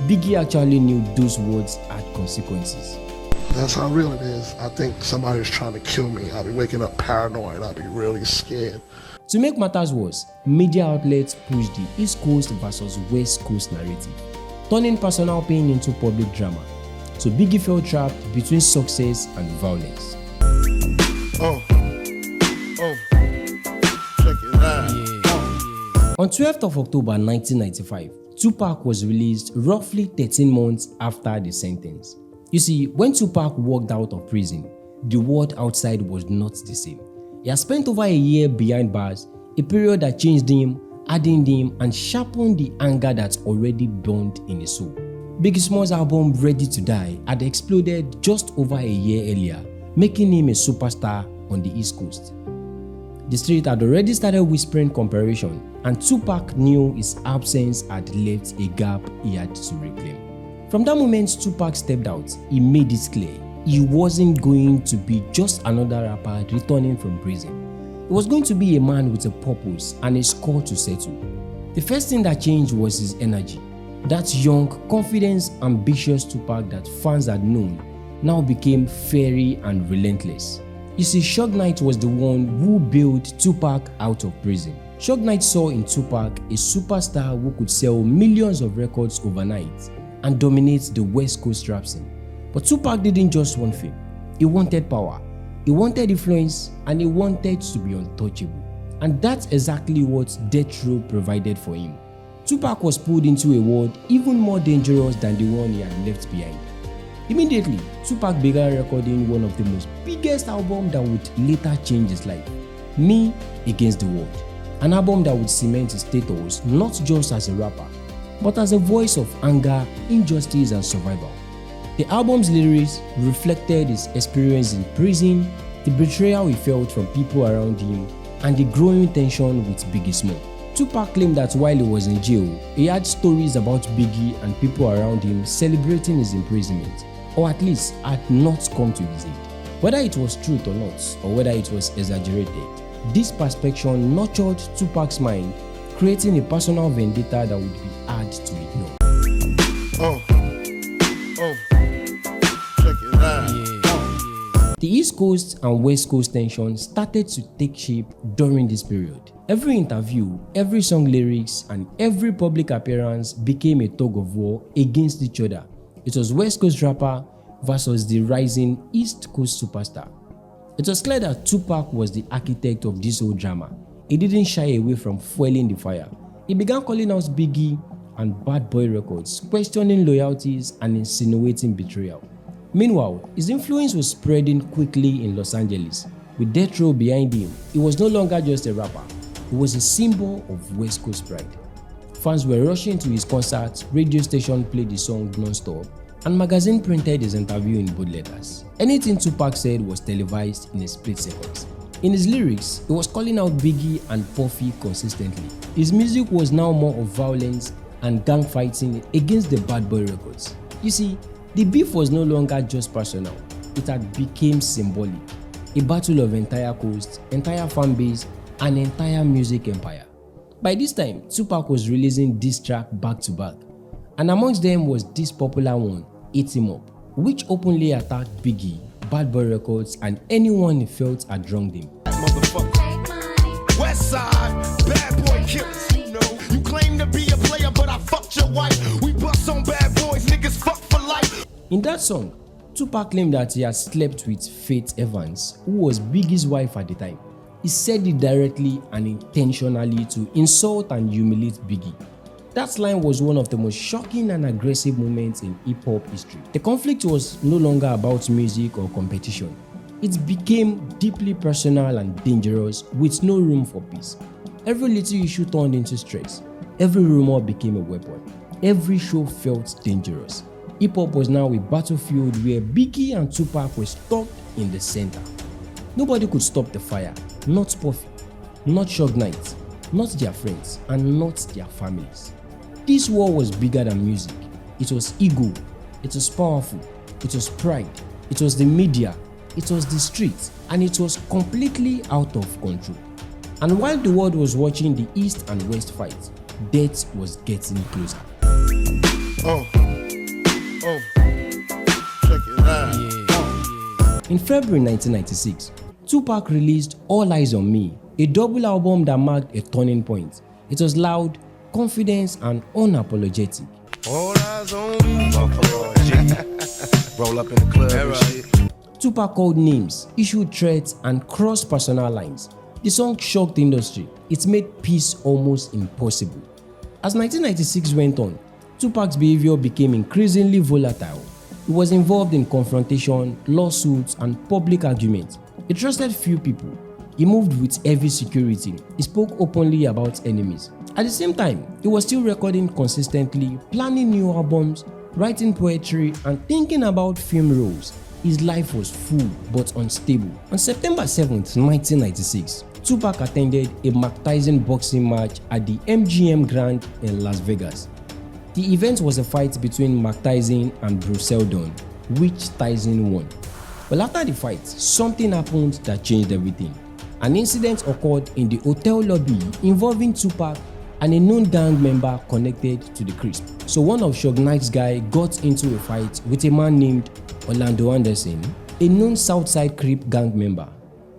Biggie actually knew those words had consequences. That's how real it is. I think somebody's trying to kill me. I'll be waking up paranoid. I'll be really scared. To make matters worse, media outlets pushed the East Coast versus West Coast narrative, turning personal pain into public drama. So Biggie felt trapped between success and violence. Check it out. On 12th of October 1995, Tupac was released roughly 13 months after the sentence. You see, when Tupac walked out of prison, the world outside was not the same. He had spent over a year behind bars, a period that changed him, hardened him, and sharpened the anger that already burned in his soul. Biggie Smalls' album Ready to Die had exploded just over a year earlier, making him a superstar on the East Coast. The street had already started whispering comparison, and Tupac knew his absence had left a gap he had to reclaim. From that moment Tupac stepped out, he made it clear he wasn't going to be just another rapper returning from prison. He was going to be a man with a purpose and a score to settle. The first thing that changed was his energy. That young, confident, ambitious Tupac that fans had known now became fiery and relentless. You see, Suge Knight was the one who bailed Tupac out of prison. Suge Knight saw in Tupac a superstar who could sell millions of records overnight and dominate the West Coast rap scene. But Tupac didn't just want fame. He wanted power, he wanted influence, and he wanted to be untouchable. And that's exactly what Death Row provided for him. Tupac was pulled into a world even more dangerous than the one he had left behind. Immediately, Tupac began recording one of the most biggest albums that would later change his life, Me Against the World. An album that would cement his status not just as a rapper, but as a voice of anger, injustice, and survival. The album's lyrics reflected his experience in prison, the betrayal he felt from people around him, and the growing tension with Biggie Smalls. Tupac claimed that while he was in jail, he had stories about Biggie and people around him celebrating his imprisonment, or at least had not come to his aid. Whether it was truth or not, or whether it was exaggerated, this perception nurtured Tupac's mind, creating a personal vendetta that would be hard to ignore. Check it out. The East Coast and West Coast tension started to take shape during this period. Every interview, every song lyrics, and every public appearance became a tug of war against each other. It was West Coast rapper versus the rising East Coast superstar. It was clear that Tupac was the architect of this whole drama. He didn't shy away from fueling the fire. He began calling out Biggie and Bad Boy Records, questioning loyalties and insinuating betrayal. Meanwhile, his influence was spreading quickly in Los Angeles. With Death Row behind him, he was no longer just a rapper. He was a symbol of West Coast pride. Fans were rushing to his concerts, radio station played the song non-stop, and magazine printed his interview in bold letters. Anything Tupac said was televised in a split second. In his lyrics, he was calling out Biggie and Puffy consistently. His music was now more of violence and gang fighting against the Bad Boy Records. You see, the beef was no longer just personal, it had become symbolic. A battle of entire coast, entire fan base, and entire music empire. By this time, Tupac was releasing diss track back to back, and amongst them was this popular one, Eat 'Em Up, which openly attacked Biggie, Bad Boy Records, and anyone he felt had wronged him. West side, bad boy killers. You know, you claim to be a player, but I fucked your wife. We bust on bad boys, niggas fuck for life. In that song, Tupac claimed that he had slept with Faith Evans, who was Biggie's wife at the time. He said it directly and intentionally to insult and humiliate Biggie. That line was one of the most shocking and aggressive moments in hip-hop history. The conflict was no longer about music or competition. It became deeply personal and dangerous with no room for peace. Every little issue turned into stress. Every rumor became a weapon. Every show felt dangerous. Hip-hop was now a battlefield where Biggie and Tupac were stuck in the center. Nobody could stop the fire, not Puffy, not Suge Knight, not their friends, and not their families. This war was bigger than music. It was ego, it was powerful, it was pride, it was the media, it was the streets, and it was completely out of control. And while the world was watching the East and West fight, death was getting closer. Check it out. In February 1996, Tupac released All Eyes on Me, a double album that marked a turning point. It was loud, confident, and unapologetic. All eyes on me. Roll up in the club and shit. Tupac called names, issued threats, and crossed personal lines. The song shocked the industry. It made peace almost impossible. As 1996 went on, Tupac's behavior became increasingly volatile. He was involved in confrontation, lawsuits, and public arguments. He trusted few people. He moved with heavy security. He spoke openly about enemies. At the same time, he was still recording consistently, planning new albums, writing poetry, and thinking about film roles. His life was full but unstable. On September 7, 1996, Tupac attended a Mike Tyson boxing match at the MGM Grand in Las Vegas. The event was a fight between Mike Tyson and Bruce Seldon, which Tyson won. But after the fight, something happened that changed everything. An incident occurred in the hotel lobby involving Tupac and a known gang member connected to the Crisp. So one of Suge Knight's guys got into a fight with a man named Orlando Anderson, a known Southside Crip gang member.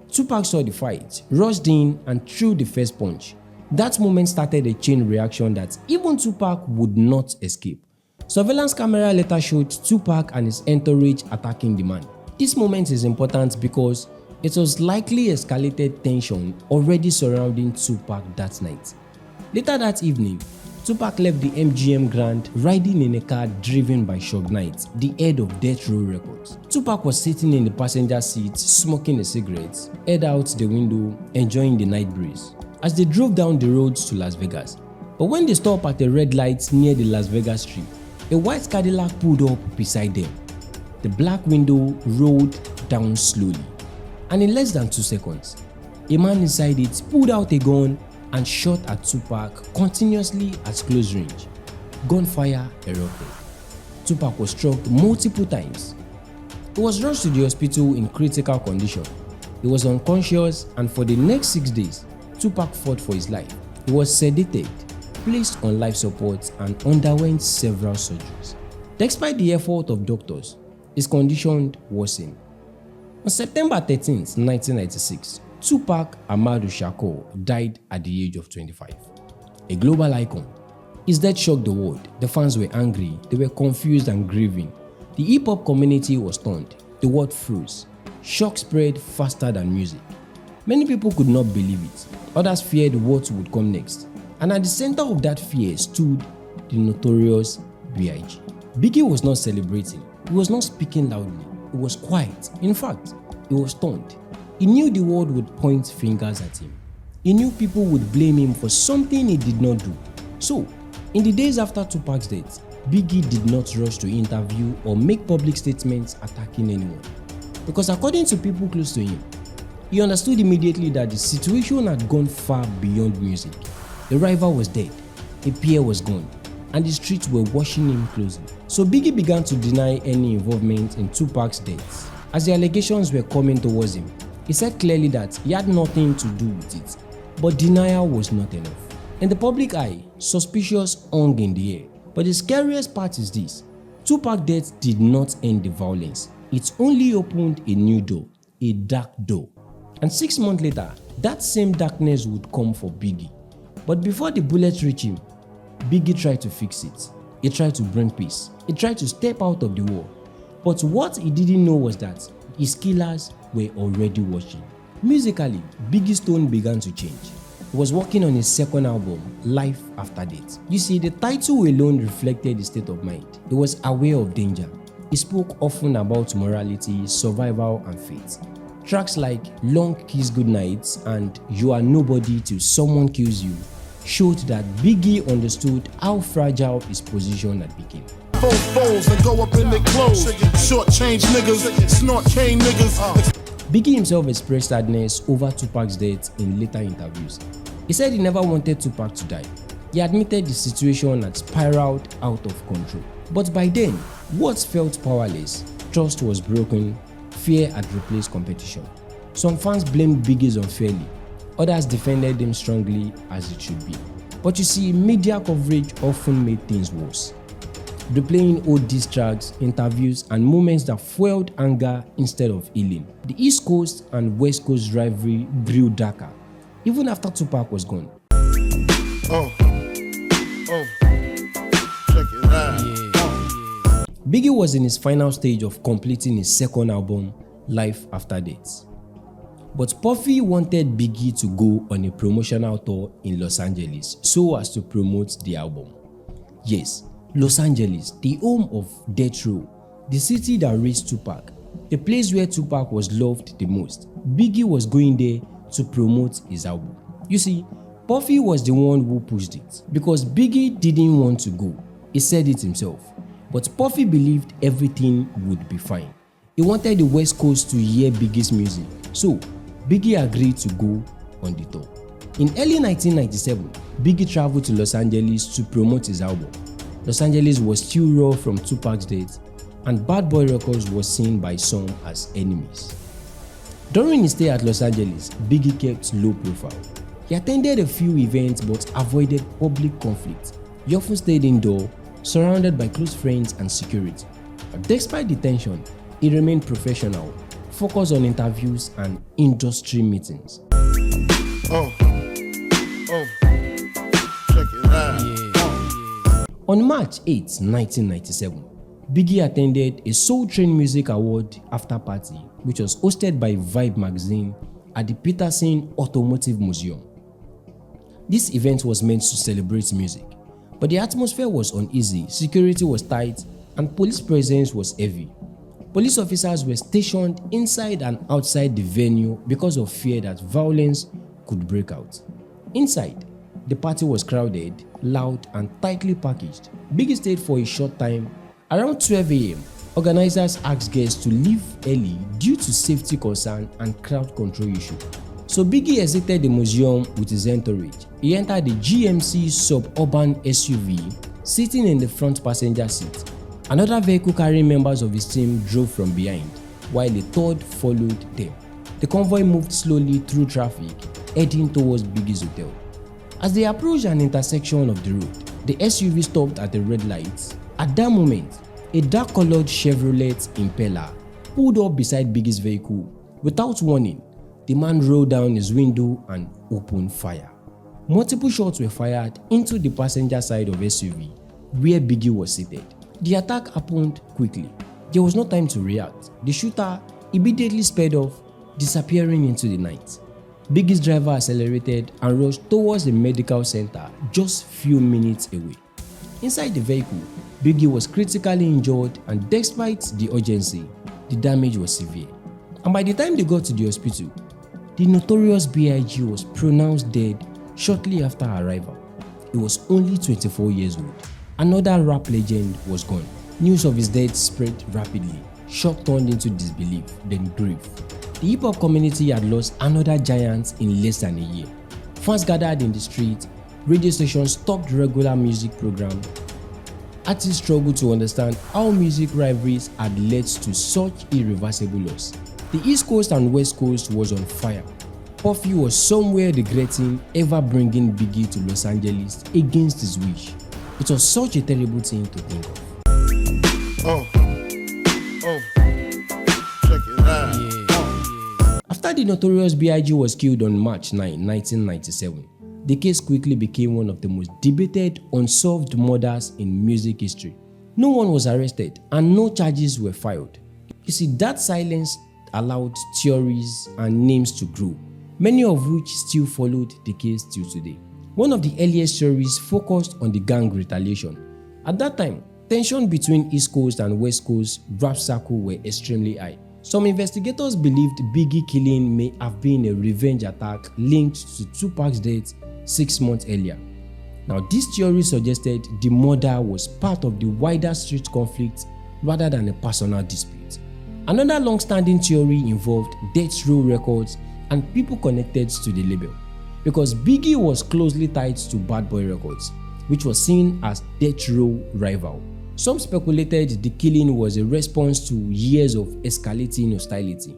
Tupac saw the fight, rushed in, and threw the first punch. That moment started a chain reaction that even Tupac would not escape. Surveillance camera later showed Tupac and his entourage attacking the man. This moment is important because it was likely escalated tension already surrounding Tupac that night. Later that evening, Tupac left the MGM Grand riding in a car driven by Suge Knight, the head of Death Row Records. Tupac was sitting in the passenger seat smoking a cigarette, head out the window, enjoying the night breeze, as they drove down the roads to Las Vegas. But when they stopped at a red light near the Las Vegas Strip, a white Cadillac pulled up beside them. The black window rolled down slowly, and in less than 2 seconds, a man inside it pulled out a gun and shot at Tupac continuously at close range. Gunfire erupted. Tupac was struck multiple times. He was rushed to the hospital in critical condition. He was unconscious, and for the next 6 days, Tupac fought for his life. He was sedated, placed on life support, and underwent several surgeries. Despite the effort of doctors, his condition worsened. On September 13, 1996, Tupac Amaru Shakur died at the age of 25. A global icon. His death shocked the world. The fans were angry, they were confused and grieving. The hip-hop community was stunned. The world froze. Shock spread faster than music. Many people could not believe it. Others feared what would come next. And at the center of that fear stood the Notorious B.I.G. Biggie was not celebrating. He was not speaking loudly. He was quiet. In fact, he was stunned. He knew the world would point fingers at him. He knew people would blame him for something he did not do. So, in the days after Tupac's death, Biggie did not rush to interview or make public statements attacking anyone. Because according to people close to him, he understood immediately that the situation had gone far beyond music. A rival was dead, a peer was gone, and the streets were watching him closely. So Biggie began to deny any involvement in Tupac's death. As the allegations were coming towards him, he said clearly that he had nothing to do with it, but denial was not enough. In the public eye, suspicious hung in the air. But the scariest part is this: Tupac's death did not end the violence. It only opened a new door, a dark door. And 6 months later, that same darkness would come for Biggie. But before the bullets reached him, Biggie tried to fix it. He tried to bring peace. He tried to step out of the war. But what he didn't know was that his killers were already watching. Musically, Biggie's tone began to change. He was working on his second album, Life After Death. You see, the title alone reflected his state of mind. He was aware of danger. He spoke often about morality, survival, and fate. Tracks like Long Kiss Goodnight and You Are Nobody Till Someone Kills You showed that Biggie understood how fragile his position had become. Foes and go up in their clothes. Short change niggas, snort cane niggas. Biggie himself expressed sadness over Tupac's death in later interviews. He said he never wanted Tupac to die. He admitted the situation had spiraled out of control. But by then, words felt powerless, trust was broken, fear had replaced competition. Some fans blamed Biggie unfairly, others defended him strongly, as it should be. But you see, media coverage often made things worse. Replaying old diss tracks, interviews, and moments that fueled anger instead of healing. The East Coast and West Coast rivalry grew darker, even after Tupac was gone. Check it out. Biggie was in his final stage of completing his second album, Life After Death. But Puffy wanted Biggie to go on a promotional tour in Los Angeles so as to promote the album. Yes, Los Angeles, the home of Death Row, the city that raised Tupac, the place where Tupac was loved the most. Biggie was going there to promote his album. You see, Puffy was the one who pushed it because Biggie didn't want to go. He said it himself. But Puffy believed everything would be fine. He wanted the West Coast to hear Biggie's music, so Biggie agreed to go on the tour. In early 1997, Biggie traveled to Los Angeles to promote his album. Los Angeles was still raw from Tupac's death, and Bad Boy Records was seen by some as enemies. During his stay at Los Angeles, Biggie kept low profile. He attended a few events but avoided public conflict. He often stayed indoors, surrounded by close friends and security. But despite the tension, he remained professional, focused on interviews and industry meetings. Check it out. On March 8, 1997, Biggie attended a Soul Train Music Award after party, which was hosted by Vibe magazine at the Peterson Automotive Museum. This event was meant to celebrate music, but the atmosphere was uneasy, security was tight, and police presence was heavy. Police officers were stationed inside and outside the venue because of fear that violence could break out. Inside, the party was crowded, loud, and tightly packaged. Biggie stayed for a short time. Around 12 a.m., organizers asked guests to leave early due to safety concern and crowd control issue. So Biggie exited the museum with his entourage. He entered the GMC suburban SUV, sitting in the front passenger seat. Another vehicle carrying members of his team drove from behind, while a third followed them. The convoy moved slowly through traffic, heading towards Biggie's hotel. As they approached an intersection of the road, the SUV stopped at a red light. At that moment, a dark-colored Chevrolet Impala pulled up beside Biggie's vehicle. Without warning, the man rolled down his window and opened fire. Multiple shots were fired into the passenger side of SUV, where Biggie was seated. The attack happened quickly. There was no time to react. The shooter immediately sped off, disappearing into the night. Biggie's driver accelerated and rushed towards the medical center just few minutes away. Inside the vehicle, Biggie was critically injured, and despite the urgency, the damage was severe. And by the time they got to the hospital, the Notorious B.I.G was pronounced dead shortly after arrival. He was only 24 years old. Another rap legend was gone. News of his death spread rapidly. Shock turned into disbelief, then grief. The hip-hop community had lost another giant in less than a year. Fans gathered in the street, radio stations stopped regular music programs. Artists struggled to understand how music rivalries had led to such irreversible loss. The East Coast and West Coast was on fire. Puffy was somewhere regretting ever bringing Biggie to Los Angeles against his wish. It was such a terrible thing to think of. Check it out. After the Notorious B.I.G was killed on March 9, 1997, the case quickly became one of the most debated unsolved murders in music history. No one was arrested and no charges were filed. You see, that silence allowed theories and names to grow, many of which still followed the case till today. One of the earliest theories focused on the gang retaliation. At that time, tension between East Coast and West Coast rap circle were extremely high. Some investigators believed Biggie killing may have been a revenge attack linked to Tupac's death 6 months earlier. Now, this theory suggested the murder was part of the wider street conflict rather than a personal dispute. Another long-standing theory involved Death Row Records and people connected to the label, because Biggie was closely tied to Bad Boy Records, which was seen as Death Row rival. Some speculated the killing was a response to years of escalating hostility.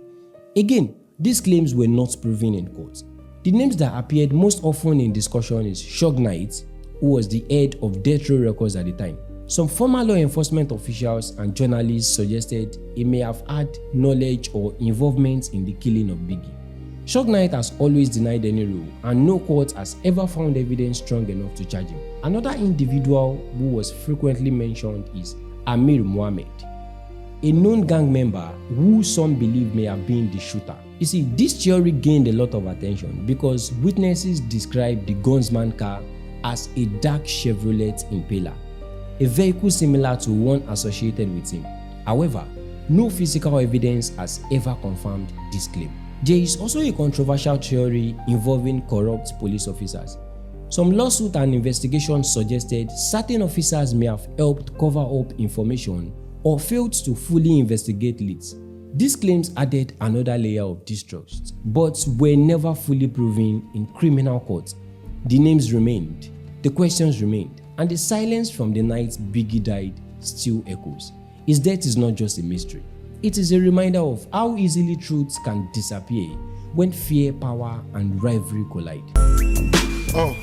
Again, these claims were not proven in court. The names that appeared most often in discussion is Suge Knight, who was the head of Death Row Records at the time. Some former law enforcement officials and journalists suggested he may have had knowledge or involvement in the killing of Biggie. Suge Knight has always denied any role, and no court has ever found evidence strong enough to charge him. Another individual who was frequently mentioned is Amir Muhammad, a known gang member who some believe may have been the shooter. You see, this theory gained a lot of attention because witnesses described the gunman car as a dark Chevrolet Impala, a vehicle similar to one associated with him. However, no physical evidence has ever confirmed this claim. There is also a controversial theory involving corrupt police officers. Some lawsuits and investigations suggested certain officers may have helped cover up information or failed to fully investigate leads. These claims added another layer of distrust, but were never fully proven in criminal court. The names remained, the questions remained, and the silence from the night Biggie died still echoes. His death is not just a mystery. It is a reminder of how easily truths can disappear when fear, power, and rivalry collide. Check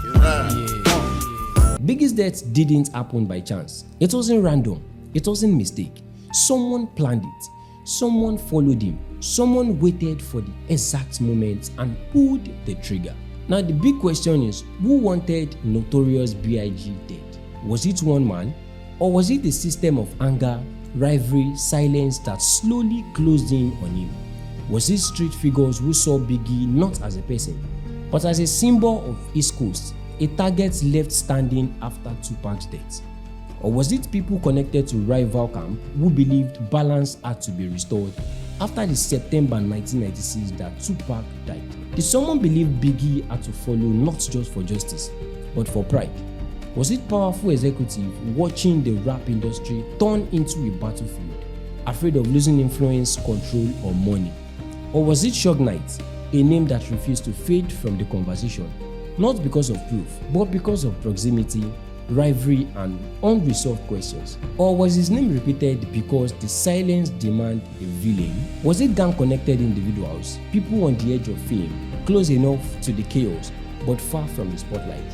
it out. Biggie's death didn't happen by chance. It wasn't random. It wasn't mistake. Someone planned it. Someone followed him. Someone waited for the exact moment and pulled the trigger. Now the big question is, who wanted Notorious B.I.G dead? Was it one man? Or was it a system of anger, rivalry, silence that slowly closed in on him? Was it street figures who saw Biggie not as a person, but as a symbol of East Coast, a target left standing after Tupac's death? Or was it people connected to rival camp who believed balance had to be restored after the September 1996 that Tupac died? Did someone believe Biggie had to follow not just for justice, but for pride? Was it powerful executive watching the rap industry turn into a battlefield, afraid of losing influence, control, or money? Or was it Suge Knight, a name that refused to fade from the conversation, not because of proof, but because of proximity, rivalry, and unresolved questions? Or was his name repeated because the silence demanded a villain? Was it gang-connected individuals, people on the edge of fame, close enough to the chaos, but far from the spotlight?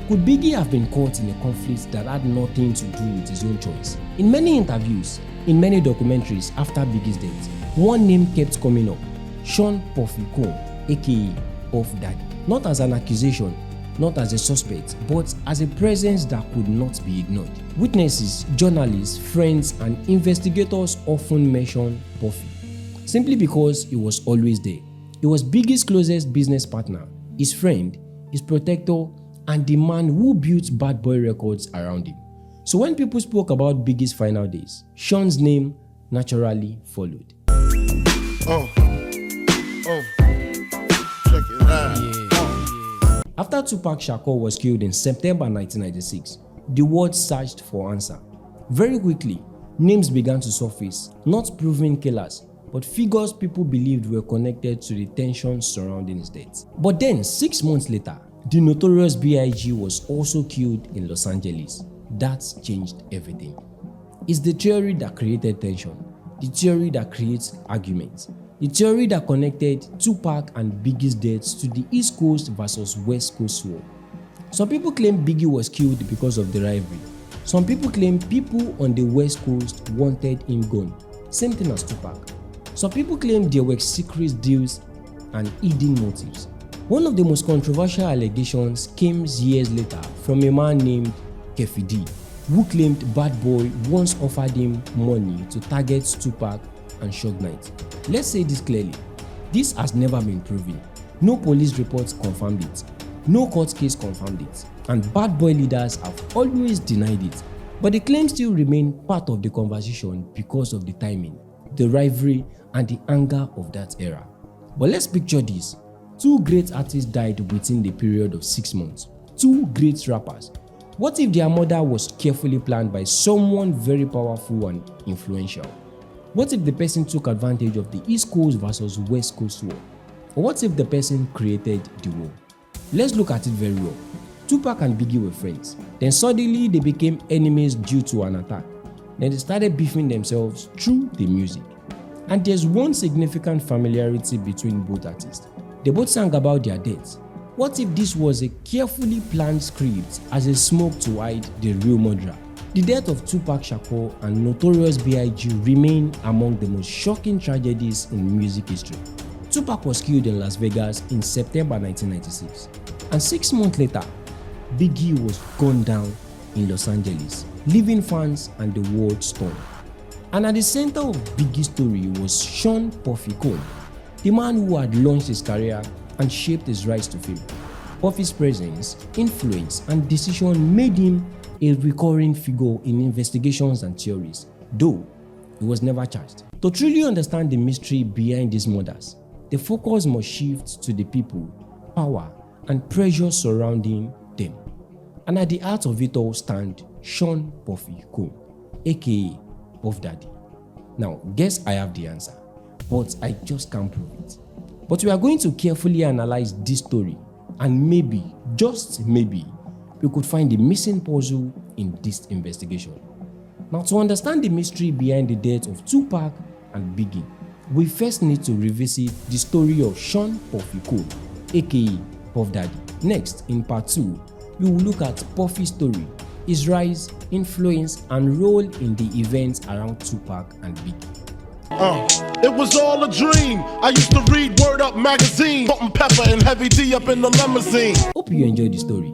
Could Biggie have been caught in a conflict that had nothing to do with his own choice? In many interviews, in many documentaries after Biggie's death, one name kept coming up: Sean Puffy Combs, aka Puff Daddy. Not as an accusation, not as a suspect, but as a presence that could not be ignored. Witnesses, journalists, friends, and investigators often mention Puffy, simply because he was always there. He was Biggie's closest business partner, his friend, his protector, and the man who built Bad Boy Records around him. So when people spoke about Biggie's final days, Sean's name naturally followed. Check it out. After Tupac Shakur was killed in September 1996, the world searched for answer. Very quickly, names began to surface, not proven killers, but figures people believed were connected to the tension surrounding his death. But then, 6 months later, the Notorious B.I.G was also killed in Los Angeles. That changed everything. It's the theory that created tension, the theory that creates arguments, the theory that connected Tupac and Biggie's deaths to the East Coast versus West Coast war. Some people claim Biggie was killed because of the rivalry. Some people claim people on the West Coast wanted him gone, same thing as Tupac. Some people claim there were secret deals and hidden motives. One of the most controversial allegations came years later from a man named Keffi D, who claimed Bad Boy once offered him money to target Tupac and Suge Knight. Let's say this clearly, this has never been proven. No police reports confirmed it, no court case confirmed it, and Bad Boy leaders have always denied it. But the claims still remain part of the conversation because of the timing, the rivalry, and the anger of that era. But let's picture this. 2 great artists died within the period of 6 months. 2 great rappers. What if their murder was carefully planned by someone very powerful and influential? What if the person took advantage of the East Coast versus West Coast war? Or what if the person created the war? Let's look at it very well. Tupac and Biggie were friends. Then suddenly they became enemies due to an attack. Then they started beefing themselves through the music. And there's one significant familiarity between both artists. They both sang about their deaths. What if this was a carefully planned script as a smoke to hide the real murderer? The death of Tupac Shakur and Notorious B.I.G remain among the most shocking tragedies in music history. Tupac was killed in Las Vegas in September 1996, and 6 months later, Biggie was gunned down in Los Angeles, leaving fans and the world stunned. And at the center of Biggie's story was Sean Puffy Combs, the man who had launched his career and shaped his rise to fame. Puffy's presence, influence, and decision made him a recurring figure in investigations and theories, though he was never charged. To truly understand the mystery behind these murders, the focus must shift to the people, power, and pressure surrounding them. And at the heart of it all stand Sean Puffy Combs, aka Puff Daddy. Now, guess I have the answer, but I just can't prove it. But we are going to carefully analyze this story, and maybe, just maybe, we could find the missing puzzle in this investigation. Now, to understand the mystery behind the death of Tupac and Biggie, we first need to revisit the story of Sean Puffy Combs, aka Puff Daddy. Next, in part 2, we will look at Puffy's story, his rise, influence, and role in the events around Tupac and Biggie. It was all a dream. I used to read Word Up magazine, Salt and Pepper and Heavy D up in the limousine. Hope you enjoyed the story.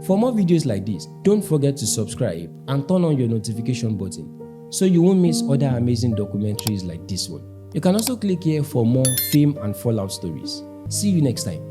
For more videos like this, don't forget to subscribe and turn on your notification button so you won't miss other amazing documentaries like this one. You can also click here for more fame and fallout stories. See you next time.